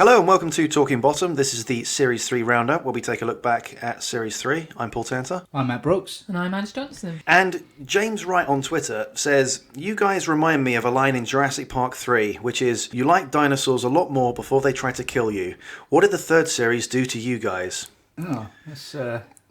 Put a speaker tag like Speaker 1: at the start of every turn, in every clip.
Speaker 1: Hello and welcome to Talking Bottom. This is the Series 3 roundup where we take a look back at Series 3. I'm Paul Tanter.
Speaker 2: I'm Matt Brooks.
Speaker 3: And I'm Ange Johnson.
Speaker 1: And James Wright on Twitter says, "You guys remind me of a line in Jurassic Park 3, which is, you like dinosaurs a lot more before they try to kill you. What did the third series do to you guys?"
Speaker 2: Oh, that's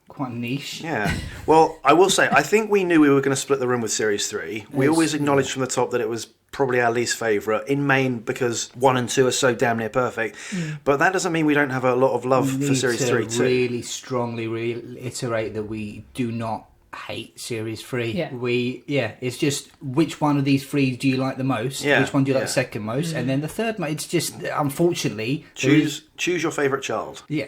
Speaker 2: quite niche.
Speaker 1: Yeah. Well, I will say, I think we knew we were going to split the room with Series 3. We always acknowledged from the top that it was probably our least favourite, in main because 1 and 2 are so damn near perfect. But that doesn't mean we don't have a lot of love for Series 3 too.
Speaker 2: We really strongly reiterate that we do not hate Series 3. It's just which one of these three do you like the most? Which one do you like the second most? And then the third, it's just, unfortunately...
Speaker 1: Choose your favourite child.
Speaker 2: Yeah.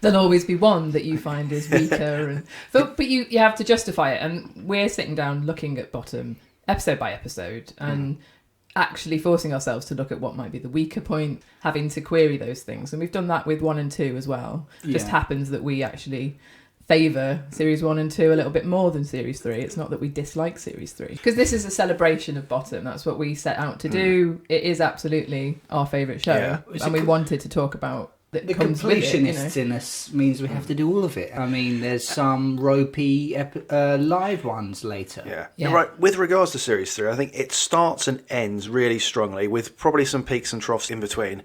Speaker 3: There'll always be one that you find is weaker. But you have to justify it. And we're sitting down looking at Bottom episode by episode and actually forcing ourselves to look at what might be the weaker point, having to query those things. And we've done that with 1 and 2 as well. It just happens that we actually favour Series 1 and 2 a little bit more than Series 3. It's not that we dislike Series 3. Because this is a celebration of Bottom. That's what we set out to do. It is absolutely our favourite show. Yeah. And we wanted to talk about the
Speaker 2: completionists in us means we have to do all of it. I mean, there's some ropey live ones later.
Speaker 1: Yeah. You're right. With regards to Series 3, I think it starts and ends really strongly, with probably some peaks and troughs in between.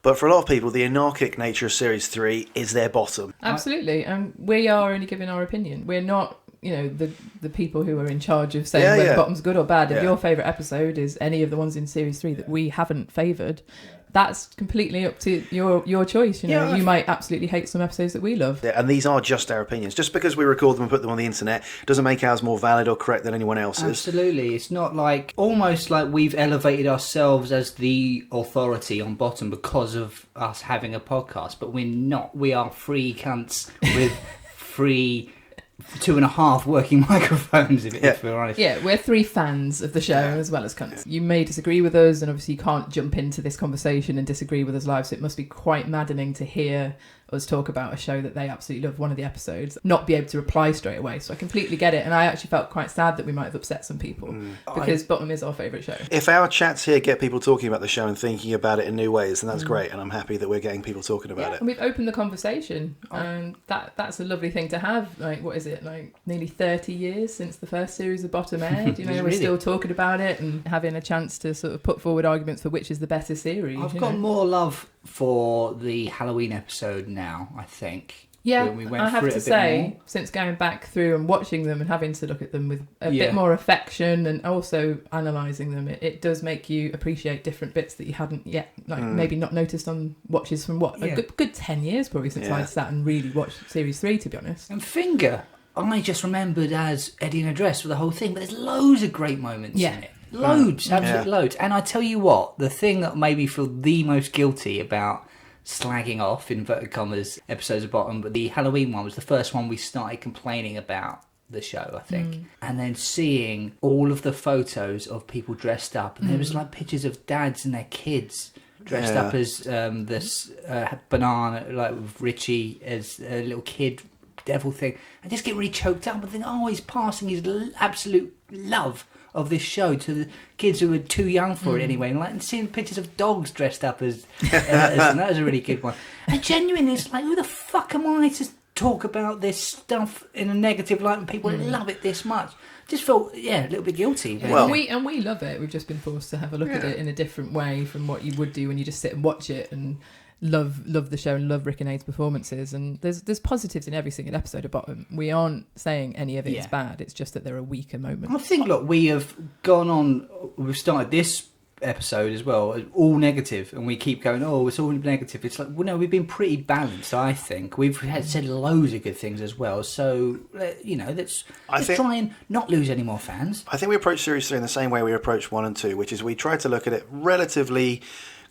Speaker 1: But for a lot of people, the anarchic nature of Series 3 is their bottom.
Speaker 3: Absolutely. And we are only giving our opinion. We're not, the people who are in charge of saying whether bottom's good or bad. If your favourite episode is any of the ones in Series 3 that we haven't favoured, that's completely up to your choice. You might absolutely hate some episodes that we love.
Speaker 1: Yeah, and these are just our opinions. Just because we record them and put them on the internet doesn't make ours more valid or correct than anyone else's.
Speaker 2: Absolutely. It's not almost like we've elevated ourselves as the authority on Bottom because of us having a podcast, but we're not. We are free cunts with free 2.5 working microphones, if we're honest.
Speaker 3: Yeah, we're 3 fans of the show as well as cunts. You may disagree with us, and obviously you can't jump into this conversation and disagree with us live, so it must be quite maddening to hear us talk about a show that they absolutely love, one of the episodes, not be able to reply straight away. So I completely get it, and I actually felt quite sad that we might have upset some people because Bottom is our favourite show.
Speaker 1: If our chats here get people talking about the show and thinking about it in new ways, then that's great, and I'm happy that we're getting people talking about it.
Speaker 3: And we've opened the conversation, and that's a lovely thing to have. What is it, nearly 30 years since the first series of Bottom aired? We're still talking about it and having a chance to sort of put forward arguments for which is the better series.
Speaker 2: I've got more love for the Halloween episode now, I think.
Speaker 3: Yeah, I have to say, since going back through and watching them and having to look at them with a bit more affection and also analysing them, it does make you appreciate different bits that you hadn't yet, maybe not noticed on watches from a good 10 years probably since I sat and really watched Series 3, to be honest.
Speaker 2: And Finger, I just remembered as Eddie in a dress for the whole thing, but there's loads of great moments in it. Loads, absolutely loads. And I tell you what, the thing that made me feel the most guilty about slagging off, inverted commas, episodes of Bottom, but the Halloween one was the first one we started complaining about the show, I think. And then seeing all of the photos of people dressed up, and there was pictures of dads and their kids dressed up as this banana, with Richie as a little kid devil thing. I just get really choked up and think, he's passing his absolute love of this show to the kids who were too young for it anyway, and seeing pictures of dogs dressed up as and that was a really good one. And genuinely, it's who the fuck am I to talk about this stuff in a negative light when people love it this much? Just felt a little bit guilty.
Speaker 3: Well, we love it. We've just been forced to have a look at it in a different way from what you would do when you just sit and watch it and love the show and love Rick and Aid's performances, and there's positives in every single episode of Bottom. We aren't saying any of it is bad, it's just that there are weaker moments.
Speaker 2: I think we've started this episode as well all negative, and we keep going it's all negative. It's we've been pretty balanced. I think we've said loads of good things as well, so let's try and not lose any more fans.
Speaker 1: I think we approach Series 3 in the same way we approached 1 and 2, which is we tried to look at it relatively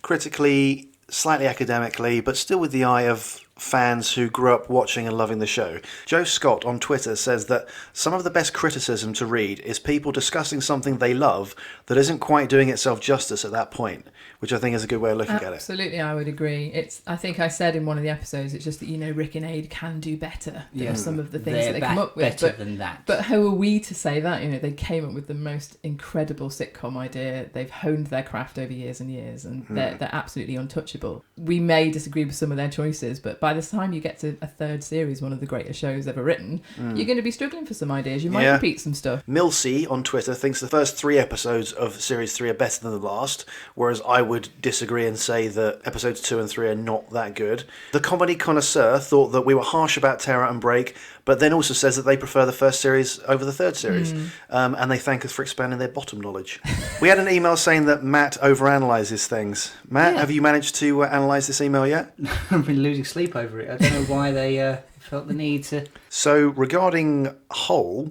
Speaker 1: critically, slightly academically, but still with the eye of fans who grew up watching and loving the show. Joe Scott on Twitter says that some of the best criticism to read is people discussing something they love that isn't quite doing itself justice at that point, which I think is a good way of looking at it.
Speaker 3: Absolutely, I would agree. I think I said in one of the episodes, it's just that, Rick and Aid can do better than some of the things that they come up with.
Speaker 2: Better than that.
Speaker 3: But who are we to say that? They came up with the most incredible sitcom idea. They've honed their craft over years and years, and they're absolutely untouchable. We may disagree with some of their choices, but by the time you get to a third series, one of the greatest shows ever written, you're going to be struggling for some ideas. You might repeat some stuff.
Speaker 1: Milsey on Twitter thinks the first 3 episodes of Series 3 are better than the last, whereas I would disagree and say that episodes 2 and 3 are not that good. The Comedy Connoisseur thought that we were harsh about Terra and Break, but then also says that they prefer the first series over the third series, and they thank us for expanding their bottom knowledge. We had an email saying that Matt overanalyzes things. Matt, have you managed to analyse this email yet?
Speaker 2: I've been losing sleep over it. I don't know why they felt the need to...
Speaker 1: So, regarding Hole,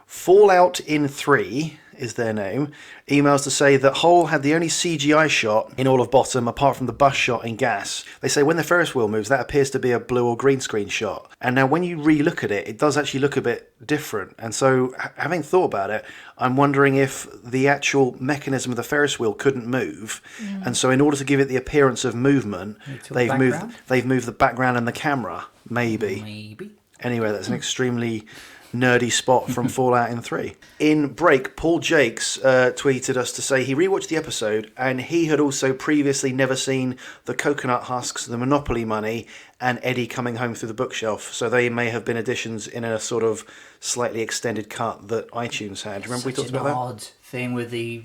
Speaker 1: Fallout in 3 is their name, emails to say that Hole had the only CGI shot in all of Bottom apart from the bus shot in Gas. They say when the Ferris wheel moves, that appears to be a blue or green screen shot. And now when you re-look at it, it does actually look a bit different. And so, having thought about it, I'm wondering if the actual mechanism of the Ferris wheel couldn't move. And so in order to give it the appearance of movement, they've moved the background and the camera. Maybe. Anyway, that's an extremely nerdy spot from Fallout in 3. In Break, Paul Jakes tweeted us to say he rewatched the episode and he had also previously never seen the coconut husks, the Monopoly money, and Eddie coming home through the bookshelf. So they may have been additions in a sort of slightly extended cut that iTunes had. Remember we talked about that?
Speaker 2: Such an odd thing with the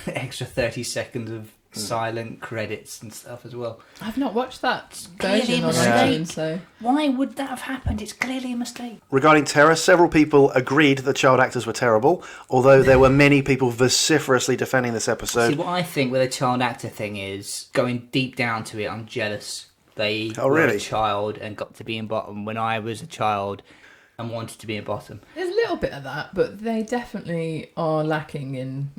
Speaker 2: extra 30 seconds of silent credits and stuff as well.
Speaker 3: I've not watched that
Speaker 2: Clearly
Speaker 3: version
Speaker 2: a
Speaker 3: on
Speaker 2: mistake.
Speaker 3: iTunes, so...
Speaker 2: Why would that have happened? It's clearly a mistake.
Speaker 1: Regarding Terror, several people agreed the child actors were terrible, although there were many people vociferously defending this episode.
Speaker 2: See, what I think with a child actor thing is, going deep down to it, I'm jealous. They were a child and got to be in Bottom when I was a child and wanted to be in Bottom.
Speaker 3: There's a little bit of that, but they definitely are lacking in...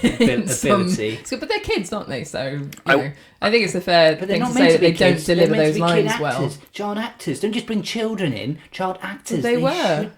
Speaker 2: ability.
Speaker 3: But they're kids, aren't they? So I think it's a fair thing to say that they don't
Speaker 2: kids.
Speaker 3: deliver those lines
Speaker 2: actors.
Speaker 3: well.
Speaker 2: Child actors. Don't just bring children in. Child actors.
Speaker 3: They were.
Speaker 2: But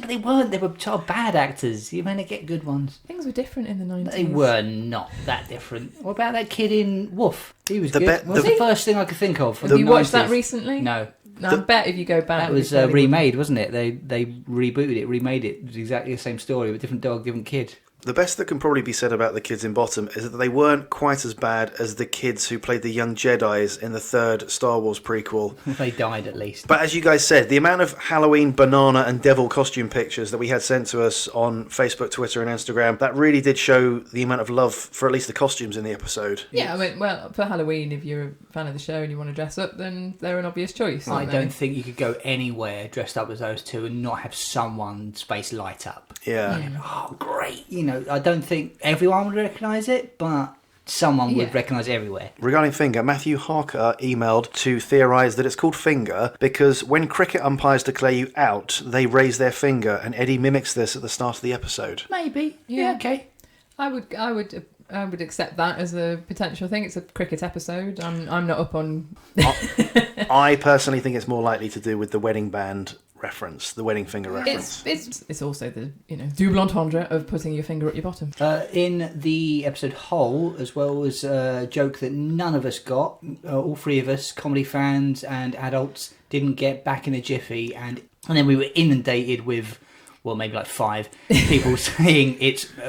Speaker 2: they weren't. They were child bad actors. You're meant to get good ones.
Speaker 3: Things were different in the 90s.
Speaker 2: They were not that different. What about that kid in Woof? He was good.
Speaker 1: Was
Speaker 2: the first thing I could think of.
Speaker 3: Have you watched that recently?
Speaker 2: No.
Speaker 3: I bet if you go back...
Speaker 2: That was remade, wasn't it? They rebooted it, remade it. It was exactly the same story, but different dog, different kid.
Speaker 1: The best that can probably be said about the kids in Bottom is that they weren't quite as bad as the kids who played the young Jedis in the third Star Wars prequel.
Speaker 2: They died at least.
Speaker 1: But as you guys said, the amount of Halloween, banana and devil costume pictures that we had sent to us on Facebook, Twitter and Instagram, that really did show the amount of love for at least the costumes in the episode.
Speaker 3: Yeah, I mean, well, for Halloween, if you're a fan of the show and you want to dress up, then they're an obvious choice.
Speaker 2: I don't think you could go anywhere dressed up as those two and not have someone's face light up.
Speaker 1: Yeah.
Speaker 2: Oh, great. I don't think everyone would recognise it, but someone would recognise it everywhere.
Speaker 1: Regarding Finger, Matthew Harker emailed to theorise that it's called Finger because when cricket umpires declare you out, they raise their finger, and Eddie mimics this at the start of the episode.
Speaker 2: Maybe. Yeah, okay.
Speaker 3: I would accept that as a potential thing. It's a cricket episode. I'm not up on...
Speaker 1: I personally think it's more likely to do with the wedding band reference, the wedding finger reference.
Speaker 3: It's also the double entendre of putting your finger at your bottom.
Speaker 2: In the episode Hole, as well as a joke that none of us got, all three of us, comedy fans and adults, didn't get back in a Jiffy, and then we were inundated with, well, maybe like 5 people saying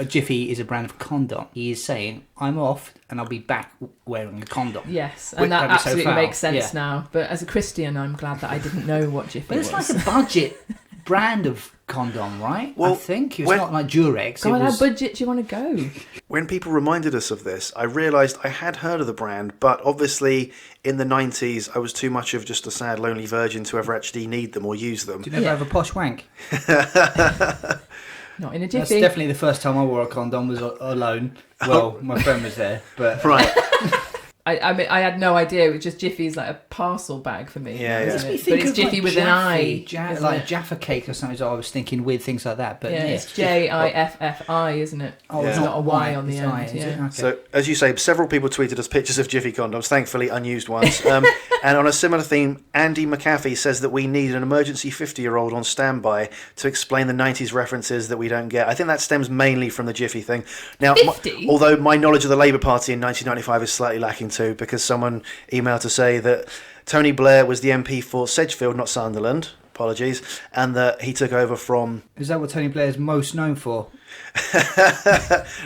Speaker 2: Jiffy is a brand of condom. He is saying, I'm off and I'll be back wearing a condom.
Speaker 3: Yes, and that absolutely makes sense now. But as a Christian, I'm glad that I didn't know what Jiffy was.
Speaker 2: But it's like a budget brand of condom, right?
Speaker 1: Well,
Speaker 2: I think. It's not like Durex.
Speaker 3: God, how budget do you want to go?
Speaker 1: When people reminded us of this, I realised I had heard of the brand, but obviously in the 90s I was too much of just a sad, lonely virgin to ever actually need them or use them.
Speaker 2: Do you never have a posh wank?
Speaker 3: Not in a Jiffy.
Speaker 2: That's definitely the first time I wore a condom was alone. Well, my friend was there, but...
Speaker 1: Right.
Speaker 3: I mean, I had no idea. It was just Jiffy's like a parcel bag for me.
Speaker 1: Yeah, yeah.
Speaker 3: Isn't it? But it's Jiffy with an I.
Speaker 2: Like Jaffa cake or something. So I was thinking weird things like that. But
Speaker 3: it's Jiffi, isn't it?
Speaker 2: Oh,
Speaker 3: it's not a Y on the end.
Speaker 2: Okay.
Speaker 1: So, as you say, several people tweeted us pictures of Jiffy condoms, thankfully unused ones. And on a similar theme, Andy McAfee says that we need an emergency 50-year-old on standby to explain the 90s references that we don't get. I think that stems mainly from the Jiffy thing. Now,
Speaker 3: 50?
Speaker 1: Although my knowledge of the Labour Party in 1995 is slightly lacking too, because someone emailed to say that Tony Blair was the MP for Sedgefield, not Sunderland. Apologies. And that he took over from...
Speaker 2: Is that what Tony Blair is most known for?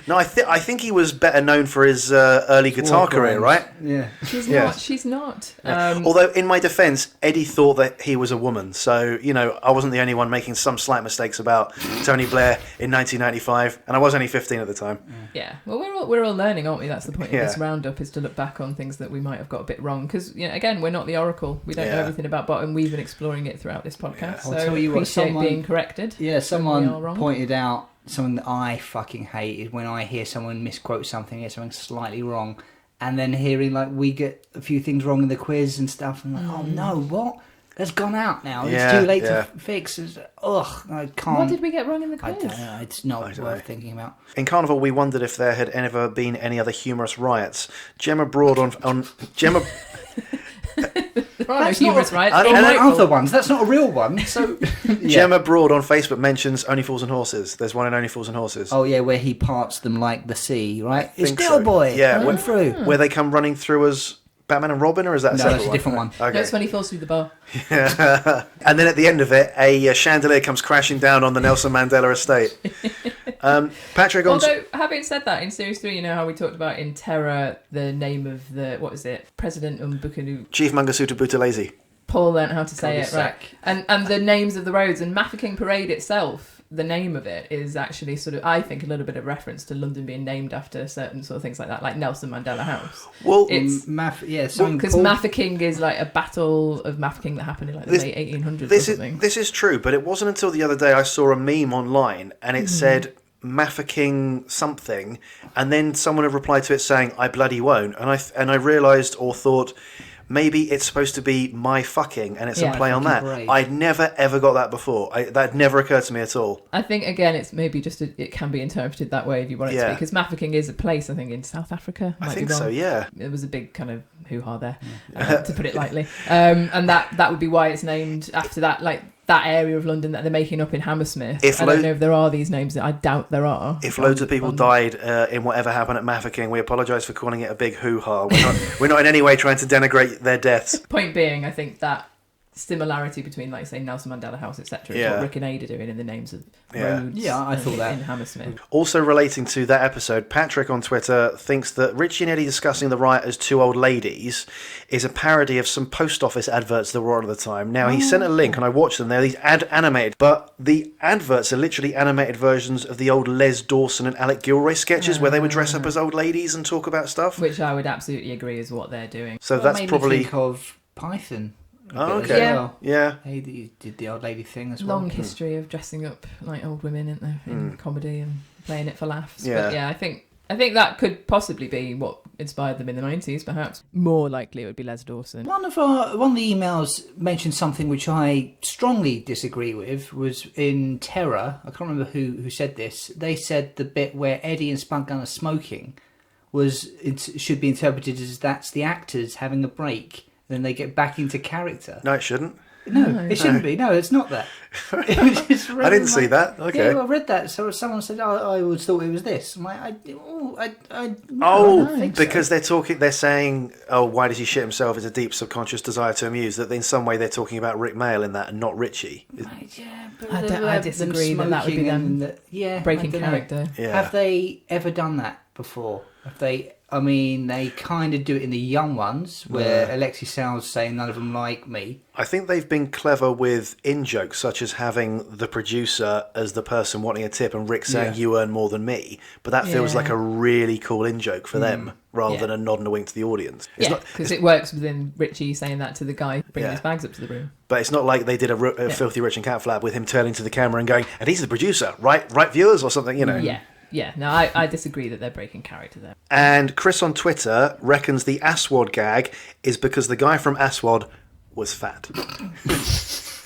Speaker 1: No, I think he was better known for his early guitar career, right?
Speaker 2: Yeah.
Speaker 3: She's not.
Speaker 1: Although, in my defence, Eddie thought that he was a woman. So, I wasn't the only one making some slight mistakes about Tony Blair in 1995. And I was only 15 at the time.
Speaker 3: Yeah. Well, we're all learning, aren't we? That's the point of
Speaker 1: Yeah.
Speaker 3: this roundup, is to look back on things that we might have got a bit wrong. Because, again, we're not the oracle. We don't know everything about bottom. We've been exploring it throughout this podcast.
Speaker 2: Yeah.
Speaker 3: So
Speaker 2: I'll tell you what,
Speaker 3: appreciate being corrected.
Speaker 2: Yeah, someone pointed out something that I fucking hate is when I hear someone misquote something, get something slightly wrong, and then hearing like we get a few things wrong in the quiz and stuff, and like, oh no, what? That's gone out now. It's too late to fix. I can't.
Speaker 3: What did we get wrong in the quiz?
Speaker 2: I don't know. It's not worth thinking about.
Speaker 1: In Carnival, we wondered if there had ever been any other humorous riots. Gemma Broad on Gemma.
Speaker 3: There are no humorous riots.
Speaker 2: And other ones. That's not a real one. So
Speaker 1: Gemma Broad on Facebook mentions Only Fools and Horses. There's one in Only Fools and Horses.
Speaker 2: Oh yeah, where he parts them like the sea, right? It's Girl Boy.
Speaker 1: Yeah,
Speaker 2: went through.
Speaker 1: Where they come running through as Batman and Robin, or is that a separate
Speaker 2: that's a different one?
Speaker 1: Okay.
Speaker 3: No, it's when he falls through the bar.
Speaker 1: And then at the end of it, a chandelier comes crashing down on the Nelson Mandela estate. Patrick,
Speaker 3: although, having said that, in Series 3, you know how we talked about in Terror the name of the, what was it, President Mbukanu?
Speaker 1: Chief Mangasuta Buthelezi.
Speaker 3: Paul learnt how to say it, right? And the names of the roads, and Mafeking Parade itself, the name of it is actually sort of, I think, a little bit of reference to London being named after certain sort of things like that, like Nelson Mandela House.
Speaker 1: Well,
Speaker 3: it's because Mafeking is like a battle of Mafeking that happened in like the late 1800s or something.
Speaker 1: This is true, but it wasn't until the other day I saw a meme online and it said Mafeking something, and then someone had replied to it saying I bloody won't, and I realised or thought, maybe it's supposed to be my fucking, and it's a play on that.
Speaker 2: Parade.
Speaker 1: I'd never ever got that before. That never occurred to me at all.
Speaker 3: I think again, it's maybe just it can be interpreted that way if you want it to be, because Mafeking is a place, I think, in South Africa.
Speaker 1: I think so. Yeah,
Speaker 3: it was a big kind of hoo-ha there, to put it lightly, and that would be why it's named after that, like that area of London that they're making up in Hammersmith. I don't know if there are these names. I doubt there are.
Speaker 1: If loads of people died in whatever happened at Mafeking, we apologise for calling it a big hoo-ha. We're not in any way trying to denigrate their deaths.
Speaker 3: Point being, I think that similarity between, like, say, Nelson Mandela House, etc., is what Rick and Ada are doing in the names of roads.
Speaker 2: Yeah, I thought that.
Speaker 3: In Hammersmith.
Speaker 1: Also relating to that episode, Patrick on Twitter thinks that Richie and Eddie discussing the riot as two old ladies is a parody of some post office adverts that were on at the time. Now, he sent a link and I watched them. They're these animated, but the adverts are literally animated versions of the old Les Dawson and Alec Gilroy sketches where they would dress up as old ladies and talk about stuff.
Speaker 3: Which I would absolutely agree is what they're doing.
Speaker 1: So that's
Speaker 2: made
Speaker 1: probably...
Speaker 2: me think of Python.
Speaker 1: Oh, okay.
Speaker 2: Yeah. He did the old lady thing as well.
Speaker 3: Long history of dressing up like old women, isn't there, in comedy and playing it for laughs.
Speaker 1: Yeah.
Speaker 3: But yeah, I think that could possibly be what inspired them in the 90s, perhaps. More likely it would be Les Dawson.
Speaker 2: One of the emails mentioned something which I strongly disagree with, was in Terror. I can't remember who said this. They said the bit where Eddie and Spunk Gun are smoking should be interpreted as that's the actors having a break. Then they get back into character.
Speaker 1: No, it shouldn't.
Speaker 2: No, it shouldn't be. No, it's not that.
Speaker 1: I didn't see that. Okay.
Speaker 2: Yeah, well, I read that. So someone said, I always thought it was this. I'm like, I don't think
Speaker 1: because
Speaker 2: so.
Speaker 1: they're saying, why does he shit himself? It's a deep subconscious desire to amuse. That in some way they're talking about Rick Mail in that and not Richie.
Speaker 2: Right, yeah, but
Speaker 3: I disagree that would be them breaking character.
Speaker 1: Yeah.
Speaker 2: Have they ever done that before? They kind of do it in the young ones, where Alexi Sal's saying none of them like me.
Speaker 1: I think they've been clever with in-jokes, such as having the producer as the person wanting a tip and Rick saying, you earn more than me. But that feels like a really cool in-joke for them, rather than a nod and a wink to the audience.
Speaker 3: Because it works within Richie saying that to the guy bringing his bags up to the room.
Speaker 1: But it's not like they did a Filthy Rich and Cat Flap with him turning to the camera and going, and he's the producer, right viewers, or something, you know.
Speaker 3: Yeah. No, I disagree that they're breaking character there.
Speaker 1: And Chris on Twitter reckons the Aswad gag is because the guy from Aswad was fat.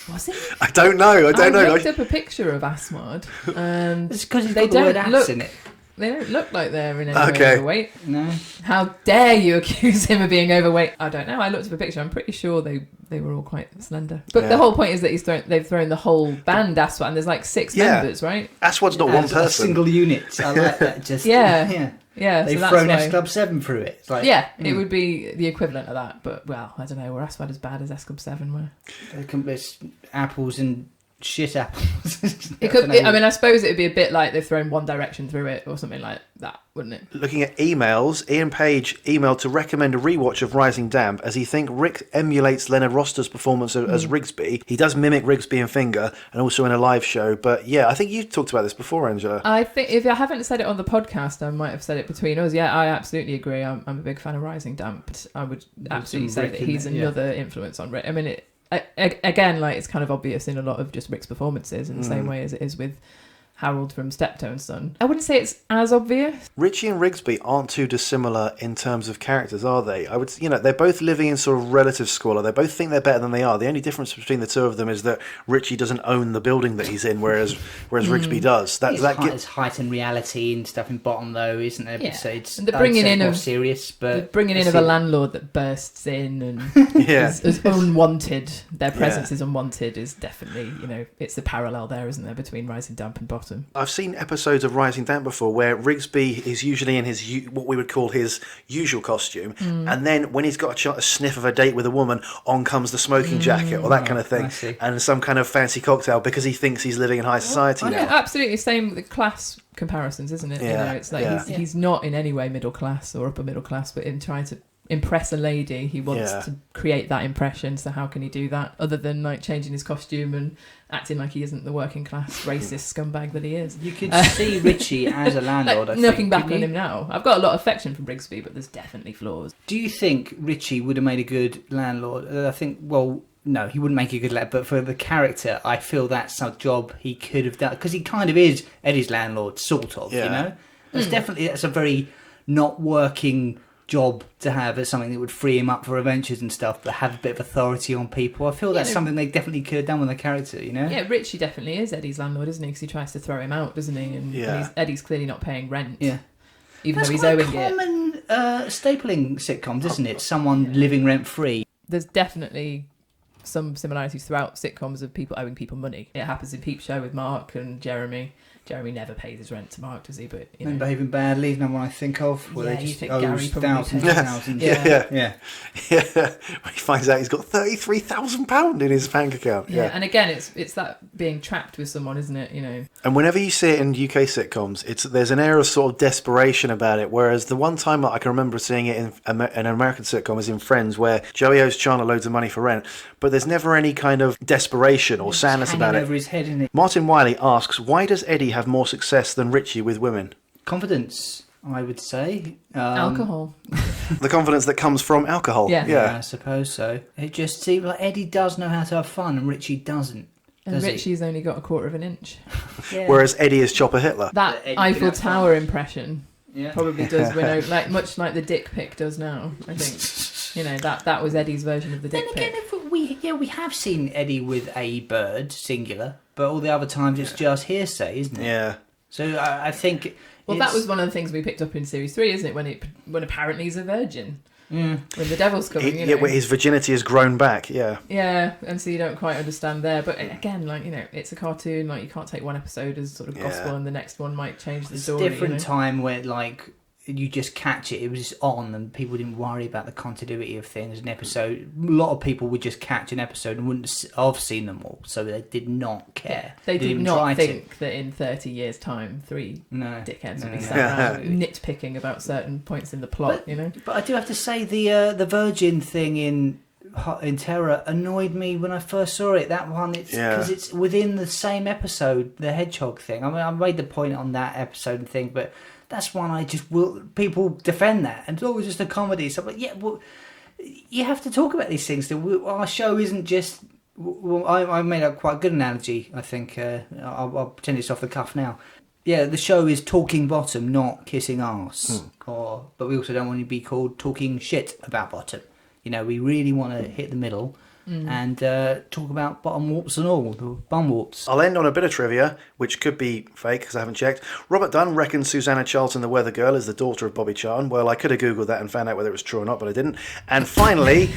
Speaker 3: Was it?
Speaker 1: I don't know.
Speaker 3: I looked up a picture of Aswad, and
Speaker 2: It's because they don't ass in it.
Speaker 3: They don't look like they're in any way overweight.
Speaker 2: No.
Speaker 3: How dare you accuse him of being overweight? I don't know. I looked up a picture. I'm pretty sure they were all quite slender. But the whole point is that they've thrown the whole band Aswad, and there's like 6 members, right?
Speaker 1: Aswad's not one person.
Speaker 2: A single unit. I like that. Just
Speaker 3: Yeah.
Speaker 2: They've
Speaker 3: so
Speaker 2: thrown S Club 7 through it. It's like,
Speaker 3: it would be the equivalent of that. But, well, I don't know. Were Aswad as bad as S Club 7 were?
Speaker 2: There's apples and shit apples.
Speaker 3: I suppose it would be a bit like they've thrown One Direction through it or something like that, wouldn't it?
Speaker 1: Looking at emails, Ian Page emailed to recommend a rewatch of Rising Damp as he thinks Rick emulates Leonard Roster's performance as Rigsby. He does mimic Rigsby and Finger, and also in a live show. But yeah, I think you talked about this before, Angela.
Speaker 3: I think if I haven't said it on the podcast, I might have said it between us. Yeah, I absolutely agree. I'm a big fan of Rising Damp. But I would absolutely say that he's another influence on Rick. I mean, again, like, it's kind of obvious in a lot of just Rick's performances in the same way as it is with Harold from Steptoe and Son. I wouldn't say it's as obvious.
Speaker 1: Richie and Rigsby aren't too dissimilar in terms of characters, are they? I would, they're both living in sort of relative squalor. They both think they're better than they are. The only difference between the two of them is that Richie doesn't own the building that he's in, whereas Rigsby does.
Speaker 2: There's heightened reality and stuff in Bottom, though, isn't there?
Speaker 3: Yeah.
Speaker 2: So it's
Speaker 3: and the bringing in
Speaker 2: more
Speaker 3: of
Speaker 2: serious, but
Speaker 3: the bringing in of a landlord that bursts in and is unwanted. Their presence is unwanted. Is definitely, it's the parallel there, isn't there, between Rising Damp and Bottom?
Speaker 1: I've seen episodes of Rising Damp before where Rigsby is usually in his what we would call his usual costume, and then when he's got a sniff of a date with a woman, on comes the smoking jacket or that kind of thing, and some kind of fancy cocktail because he thinks he's living in high society now.
Speaker 3: Yeah, absolutely. Same with the class comparisons, isn't it?
Speaker 1: Yeah,
Speaker 3: it's like he's not in any way middle class or upper middle class, but in trying to impress a lady, he wants to create that impression. So how can he do that other than like changing his costume and acting like he isn't the working class racist scumbag that he is?
Speaker 2: You could see Richie as a landlord.
Speaker 3: Looking back on him now, I've got a lot of affection for Rigsby, but there's definitely flaws.
Speaker 2: Do you think Richie would have made a good landlord? I think, well, no, he wouldn't make a good landlord, but for the character, I feel that's a job he could have done, because he kind of is Eddie's landlord, sort of, That's a very not working job to have, as something that would free him up for adventures and stuff, but have a bit of authority on people. I feel that's something they definitely could have done with the character,
Speaker 3: Yeah, Richie definitely is Eddie's landlord, isn't he? Because he tries to throw him out, doesn't he? And Eddie's clearly not paying rent.
Speaker 2: Yeah.
Speaker 3: Even though he's owing it.
Speaker 2: That's common stapling sitcoms, isn't it? Someone living rent-free.
Speaker 3: There's definitely some similarities throughout sitcoms of people owing people money. It happens in Peep Show with Mark and Jeremy. Jeremy never pays his rent to Mark, does he? But
Speaker 2: and Behaving Badly is no one I think of. Where they just owes thousands.
Speaker 1: Yeah. When he finds out he's got £33,000 in his bank account.
Speaker 3: Yeah, and again, it's that being trapped with someone, isn't it?
Speaker 1: And whenever you see it in UK sitcoms, there's an air of sort of desperation about it. Whereas the one time I can remember seeing it in an American sitcom is in Friends, where Joey owes Chandler loads of money for rent, but there's never any kind of desperation or sadness about it.
Speaker 2: Over his head, isn't it?
Speaker 1: Martin Wiley asks, why does Eddie have more success than Richie with women?
Speaker 2: Confidence, I would say.
Speaker 3: Alcohol.
Speaker 1: The confidence that comes from alcohol.
Speaker 2: Yeah, I suppose so. It just seems like Eddie does know how to have fun and Richie doesn't.
Speaker 3: And Richie's only got a quarter of an inch.
Speaker 1: Whereas Eddie is Chopper Hitler.
Speaker 3: That Eiffel Tower impression probably does win over, much like the dick pic does now, I think. That was Eddie's version of the dick pic.
Speaker 2: We have seen Eddie with a bird, singular, but all the other times it's just hearsay, isn't it?
Speaker 1: Yeah.
Speaker 2: So I think...
Speaker 3: Well, that was one of the things we picked up in Series 3, isn't it? When apparently he's a virgin. When the devil's coming,
Speaker 1: where his virginity has grown back,
Speaker 3: Yeah, and so you don't quite understand there. But again, it's a cartoon. You can't take one episode as sort of gospel and the next one might change the story.
Speaker 2: It's a different time where, you just catch it. It was on, and people didn't worry about the continuity of things. An episode, a lot of people would just catch an episode and wouldn't have seen them all, so they did not care.
Speaker 3: They did not think that in 30 years' time, three dickheads would be sat around nitpicking about certain points in the plot.
Speaker 2: But I do have to say the Virgin thing in Terror annoyed me when I first saw it. That one, because it's within the same episode, the hedgehog thing. I mean, I made the point on that episode and thing, but that's one I just will. People defend that, and it's always just a comedy. So I'm like, you have to talk about these things. Our show isn't just. Well, I made a quite good analogy. I think I'll pretend it's off the cuff now. Yeah, the show is Talking Bottom, not Kissing Arse. But we also don't want to be called Talking Shit About Bottom. You know, we really want to hit the middle and talk about bottom warps and all, the bum warps.
Speaker 1: I'll end on a bit of trivia, which could be fake because I haven't checked. Robert Dunn reckons Susanna Charlton, the weather girl, is the daughter of Bobby Charn. Well, I could have Googled that and found out whether it was true or not, but I didn't. And finally...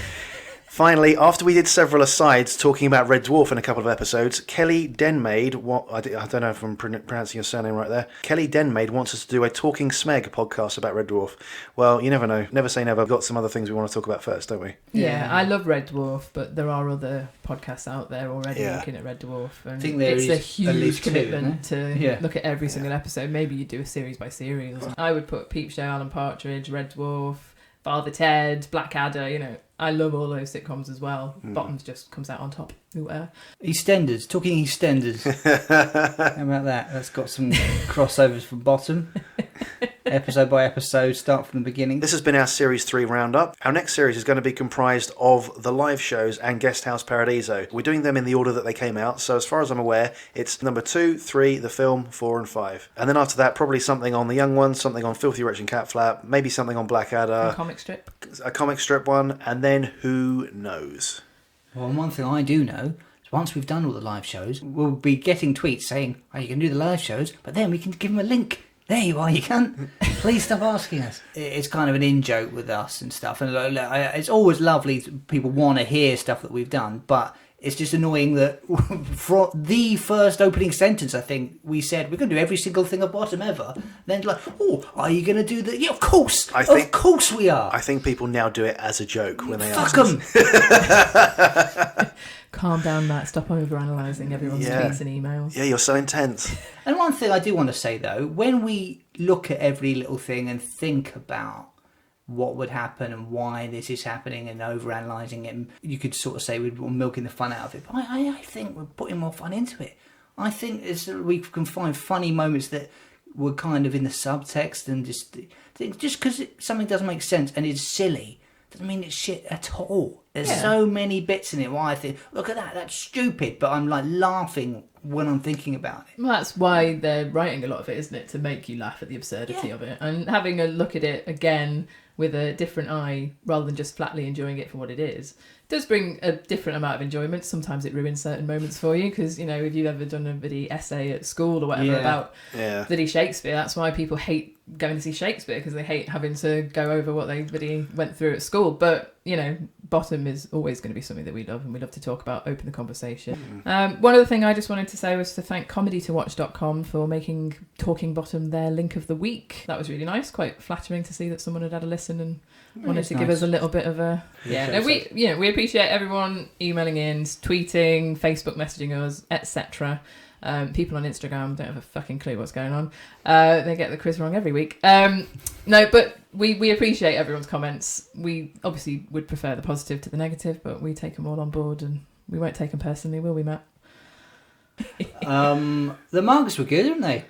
Speaker 1: Finally, after we did several asides talking about Red Dwarf in a couple of episodes, Kelly Denmaid, I don't know if I'm pronouncing your surname right there, Kelly Denmaid wants us to do a Talking Smeg podcast about Red Dwarf. Well, you never know. Never say never. We've got some other things we want to talk about first, don't we?
Speaker 3: Yeah, I love Red Dwarf, but there are other podcasts out there already looking at Red Dwarf. And
Speaker 2: I think there
Speaker 3: it's
Speaker 2: is
Speaker 3: a
Speaker 2: at
Speaker 3: huge
Speaker 2: least
Speaker 3: commitment to look at every
Speaker 2: Yeah.
Speaker 3: single episode. Maybe you do a series by series. I would put Peep Show, Alan Partridge, Red Dwarf, Father Ted, Blackadder, you know. I love all those sitcoms as well. Bottoms just comes out on top.
Speaker 2: EastEnders, Talking EastEnders. How about that? That's got some crossovers from Bottom. Episode by episode, start from the beginning.
Speaker 1: This has been our Series 3 roundup. Our next series is going to be comprised of the live shows and Guest House Paradiso. We're doing them in the order that they came out, so as far as I'm aware, it's number 2, 3, the film, 4 and 5. And then after that, probably something on The Young Ones, something on Filthy Rich and Cat Flap, maybe something on Blackadder. A comic strip one, and then who knows?
Speaker 2: Well, one thing I do know is once we've done all the live shows, we'll be getting tweets saying, oh, you can do the live shows, but then we can give them a link. There you are, you can't. Please stop asking us. It's kind of an in-joke with us and stuff. And it's always lovely that people want to hear stuff that we've done, but it's just annoying that for the first opening sentence, I think, we said, we're going to do every single thing at Bottom ever. Then like, oh, are you going to do that? Yeah, of course. Of course we are.
Speaker 1: I think people now do it as a joke when they
Speaker 2: Fuck
Speaker 1: ask
Speaker 2: them.
Speaker 3: Calm down, Matt. Stop overanalyzing everyone's tweets and emails.
Speaker 1: Yeah, you're so intense.
Speaker 2: And one thing I do want to say, though, when we look at every little thing and think about what would happen and why this is happening and overanalyzing it, you could sort of say we're milking the fun out of it. But I think we're putting more fun into it. I think we can find funny moments that were kind of in the subtext and just because something doesn't make sense and it's silly doesn't mean it's shit at all. There's so many bits in it why I think, look at that, that's stupid, but I'm like laughing when I'm thinking about it.
Speaker 3: Well, that's why they're writing a lot of it, isn't it? To make you laugh at the absurdity of it. And having a look at it again with a different eye, rather than just flatly enjoying it for what it is, does bring a different amount of enjoyment. Sometimes it ruins certain moments for you, because, you know, if you've ever done a bloody essay at school or whatever about bloody Shakespeare, that's why people hate going to see Shakespeare, because they hate having to go over what they bloody went through at school. But, you know, Bottom is always going to be something that we love, and we love to talk about, open the conversation. One other thing I just wanted to say was to thank comedytowatch.com for making Talking Bottom their link of the week. That was really nice, quite flattering to see that someone had a listen and wanted to give us a little bit of a we appreciate everyone emailing in, tweeting, Facebook messaging us, etc. People on Instagram don't have a fucking clue what's going on. They get the quiz wrong every week. No, but we appreciate everyone's comments. We obviously would prefer the positive to the negative, but we take them all on board, and we won't take them personally, will we, Matt?
Speaker 2: The mugs were good, weren't they?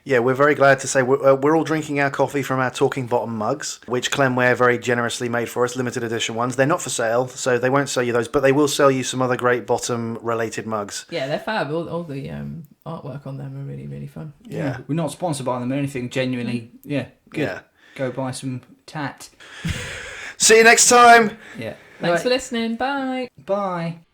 Speaker 1: Yeah, we're very glad to say we're all drinking our coffee from our Talking Bottom mugs, which Clemware very generously made for us, limited edition ones. They're not for sale, so they won't sell you those, but they will sell you some other great Bottom-related mugs. Yeah,
Speaker 3: they're fab. All the artwork on them are really, really fun.
Speaker 1: Yeah.
Speaker 2: We're not sponsored by them or anything, genuinely. Yeah, good.
Speaker 1: Yeah.
Speaker 2: Go buy some tat.
Speaker 1: See you next time!
Speaker 2: Yeah.
Speaker 3: Thanks for listening. Bye.
Speaker 2: Bye.